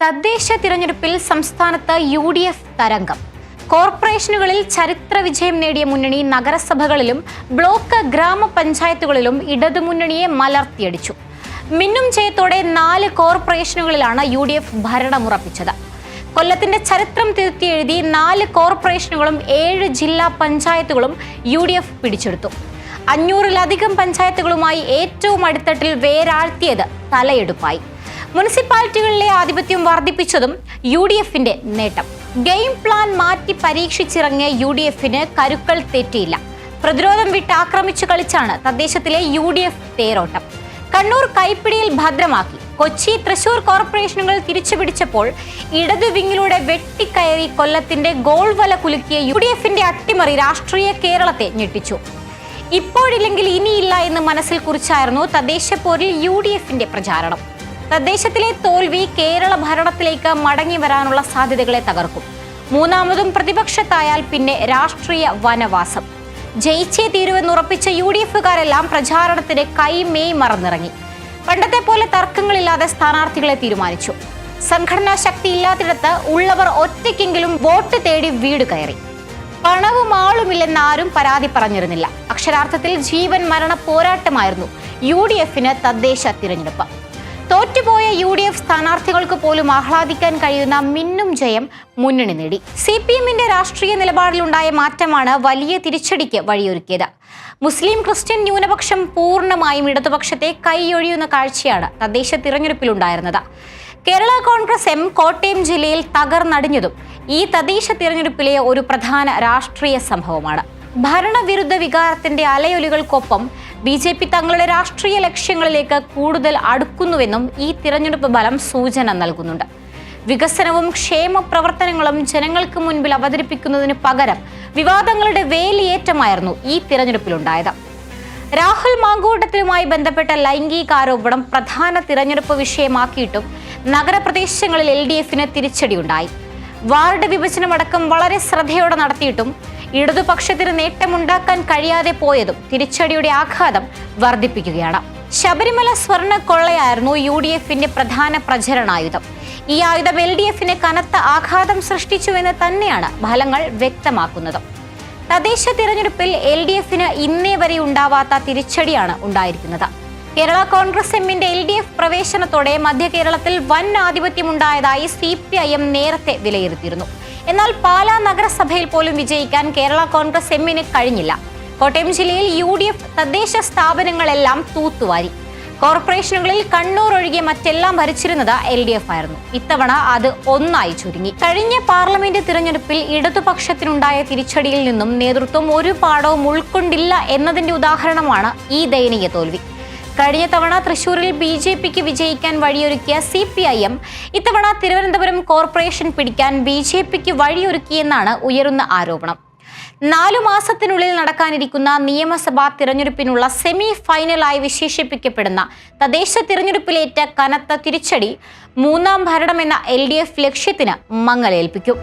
തദ്ദേശ തിരഞ്ഞെടുപ്പിൽ സംസ്ഥാനത്ത് UDF തരംഗം. കോർപ്പറേഷനുകളിൽ ചരിത്ര വിജയം നേടിയ മുന്നണി നഗരസഭകളിലും ബ്ലോക്ക് ഗ്രാമപഞ്ചായത്തുകളിലും ഇടതുമുന്നണിയെ മലർത്തിയടിച്ചു. മിന്നും ജയത്തോടെ 4 കോർപ്പറേഷനുകളിലാണ് UDF ഭരണമുറപ്പിച്ചത്. കൊല്ലത്തിന്റെ ചരിത്രം തിരുത്തിയെഴുതി 4 കോർപ്പറേഷനുകളും 7 ജില്ലാ പഞ്ചായത്തുകളും UDF പിടിച്ചെടുത്തു. 500-ലധികം പഞ്ചായത്തുകളുമായി ഏറ്റവും അടിത്തട്ടിൽ വേരാഴ്ത്തിയത് തലയെടുപ്പായി. മുനിസിപ്പാലിറ്റികളിലെ ആധിപത്യം വർദ്ധിപ്പിച്ചതും UDFന്റെ നേട്ടം. ഗെയിം പ്ലാൻ മാറ്റി പരീക്ഷിച്ചിറങ്ങിയ UDFന് കരുക്കൾ തെറ്റിയില്ല. പ്രതിരോധം വിട്ട് ആക്രമിച്ചു കളിച്ചാണ് തദ്ദേശത്തിലെ UDF തേരോട്ടം. കണ്ണൂർ കൈപ്പിടിയിൽ ഭദ്രമാക്കി. കൊച്ചി, തൃശൂർ കോർപ്പറേഷനുകൾ തിരിച്ചുപിടിച്ചപ്പോൾ ഇടതു വിങ്ങിലൂടെ വെട്ടിക്കയറി കൊല്ലത്തിന്റെ ഗോൾ വല കുലുക്കിയ UDFന്റെ അട്ടിമറി രാഷ്ട്രീയ കേരളത്തെ ഞെട്ടിച്ചു. ഇപ്പോഴില്ലെങ്കിൽ ഇനിയില്ല എന്ന് മനസ്സിൽ കുറിച്ചായിരുന്നു തദ്ദേശ പോരിൽ UDFന്റെ പ്രചാരണം. തദ്ദേശത്തിലെ തോൽവി കേരള ഭരണത്തിലേക്ക് മടങ്ങി വരാനുള്ള സാധ്യതകളെ തകർക്കും. മൂന്നാമതും പ്രതിപക്ഷത്തായാൽ പിന്നെ രാഷ്ട്രീയ വനവാസം. ജയിച്ചേ തീരുവെന്നുറപ്പിച്ച UDFകാരെല്ലാം പ്രചാരണത്തിന് കൈമേയ് മറന്നിറങ്ങി. പണ്ടത്തെ പോലെ തർക്കങ്ങളില്ലാതെ സ്ഥാനാർത്ഥികളെ തീരുമാനിച്ചു. സംഘടനാ ശക്തി ഇല്ലാത്തിടത്ത് ഉള്ളവർ ഒറ്റയ്ക്കെങ്കിലും വോട്ട് തേടി വീട് കയറി. പണവും ആളുമില്ലെന്ന് ആരും പരാതി പറഞ്ഞിരുന്നില്ല. അക്ഷരാർത്ഥത്തിൽ ജീവൻ മരണ പോരാട്ടമായിരുന്നു UDFന് തദ്ദേശ തിരഞ്ഞെടുപ്പ്. തോറ്റുപോയ UDF സ്ഥാനാർത്ഥികൾക്ക് പോലും ആഹ്ലാദിക്കാൻ കഴിയുന്ന മിന്നും ജയം മുന്നണി നേടി. CPMന്റെ രാഷ്ട്രീയ നിലപാടിലുണ്ടായ മാറ്റമാണ് വലിയ തിരിച്ചടിക്ക് വഴിയൊരുക്കിയത്. മുസ്ലിം ക്രിസ്ത്യൻ ന്യൂനപക്ഷം പൂർണ്ണമായും ഇടതുപക്ഷത്തെ കൈയൊഴിയുന്ന കാഴ്ചയാണ് തദ്ദേശ തിരഞ്ഞെടുപ്പിലുണ്ടായിരുന്നത്. കേരള കോൺഗ്രസ് M കോട്ടയം ജില്ലയിൽ തകർന്നടിഞ്ഞതും ഈ തദ്ദേശ തിരഞ്ഞെടുപ്പിലെ ഒരു പ്രധാന രാഷ്ട്രീയ സംഭവമാണ്. ഭരണവിരുദ്ധ വികാരത്തിന്റെ അലയൊലികൾക്കൊപ്പം BJP തങ്ങളുടെ രാഷ്ട്രീയ ലക്ഷ്യങ്ങളിലേക്ക് കൂടുതൽ അടുക്കുന്നുവെന്നും ഈ തിരഞ്ഞെടുപ്പ് ഫലം സൂചന നൽകുന്നുണ്ട്. വികസനവും ക്ഷേമ പ്രവർത്തനങ്ങളും ജനങ്ങൾക്ക് മുൻപിൽ അവതരിപ്പിക്കുന്നതിന് പകരം വിവാദങ്ങളുടെ വേലിയേറ്റമായിരുന്നു ഈ തിരഞ്ഞെടുപ്പിലുണ്ടായത്. രാഹുൽ മാങ്കൂട്ടത്തിലുമായി ബന്ധപ്പെട്ട ലൈംഗികാരോപണം പ്രധാന തിരഞ്ഞെടുപ്പ് വിഷയമാക്കിയിട്ടും നഗരപ്രദേശങ്ങളിൽ LDFന് തിരിച്ചടിയുണ്ടായി. വാർഡ് വിഭജനമടക്കം വളരെ ശ്രദ്ധയോടെ നടത്തിയിട്ടും ഇടതുപക്ഷത്തിന് നേട്ടമുണ്ടാക്കാൻ കഴിയാതെ പോയതും തിരിച്ചടിയുടെ ആഘാതം വർദ്ധിപ്പിക്കുകയാണ്. ശബരിമല സ്വർണ്ണ കൊള്ളയായിരുന്നു UDFന്റെ പ്രധാന പ്രചരണായുധം. ഈ ആയുധം LDFന് കനത്ത ആഘാതം സൃഷ്ടിച്ചുവെന്ന് തന്നെയാണ് ഫലങ്ങൾ വ്യക്തമാക്കുന്നത്. തദ്ദേശ തിരഞ്ഞെടുപ്പിൽ LDFന് ഇന്നേ വരെ ഉണ്ടാവാത്ത തിരിച്ചടിയാണ് ഉണ്ടായിരിക്കുന്നത്. കേരള കോൺഗ്രസ് Mന്റെ LDF പ്രവേശനത്തോടെ മധ്യ കേരളത്തിൽ വൻ ആധിപത്യമുണ്ടായതായി CPIM നേരത്തെ വിലയിരുത്തിയിരുന്നു. എന്നാൽ പാലാ നഗരസഭയിൽ പോലും വിജയിക്കാൻ കേരള കോൺഗ്രസ് Mന് കഴിഞ്ഞില്ല. കോട്ടയം ജില്ലയിൽ UDF തദ്ദേശ സ്ഥാപനങ്ങളെല്ലാം തൂത്തുവാരി. കോർപ്പറേഷനുകളിൽ കണ്ണൂർ ഒഴികെ മറ്റെല്ലാം ഭരിച്ചിരുന്നത് LDF ആയിരുന്നു. ഇത്തവണ അത് ഒന്നായി ചുരുങ്ങി. കഴിഞ്ഞ പാർലമെന്റ് തിരഞ്ഞെടുപ്പിൽ ഇടതുപക്ഷത്തിനുണ്ടായ തിരിച്ചടിയിൽ നിന്നും നേതൃത്വം ഒരു പാഠവും ഉൾക്കൊണ്ടില്ല എന്നതിന്റെ ഉദാഹരണമാണ് ഈ ദയനീയ തോൽവി. കഴിഞ്ഞ തവണ തൃശൂരിൽ BJPക്ക് വിജയിക്കാൻ വഴിയൊരുക്കിയ CPIM ഇത്തവണ തിരുവനന്തപുരം കോർപ്പറേഷൻ പിടിക്കാൻ BJPക്ക് വഴിയൊരുക്കിയെന്നാണ് ഉയരുന്ന ആരോപണം. 4 മാസത്തിനുള്ളിൽ നടക്കാനിരിക്കുന്ന നിയമസഭാ തിരഞ്ഞെടുപ്പിനുള്ള സെമി ഫൈനലായി വിശേഷിപ്പിക്കപ്പെടുന്ന തദ്ദേശ തിരഞ്ഞെടുപ്പിലേറ്റ കനത്ത തിരിച്ചടി മൂന്നാം ഭരണമെന്ന LDF ലക്ഷ്യത്തിന് മങ്ങലേൽപ്പിക്കും.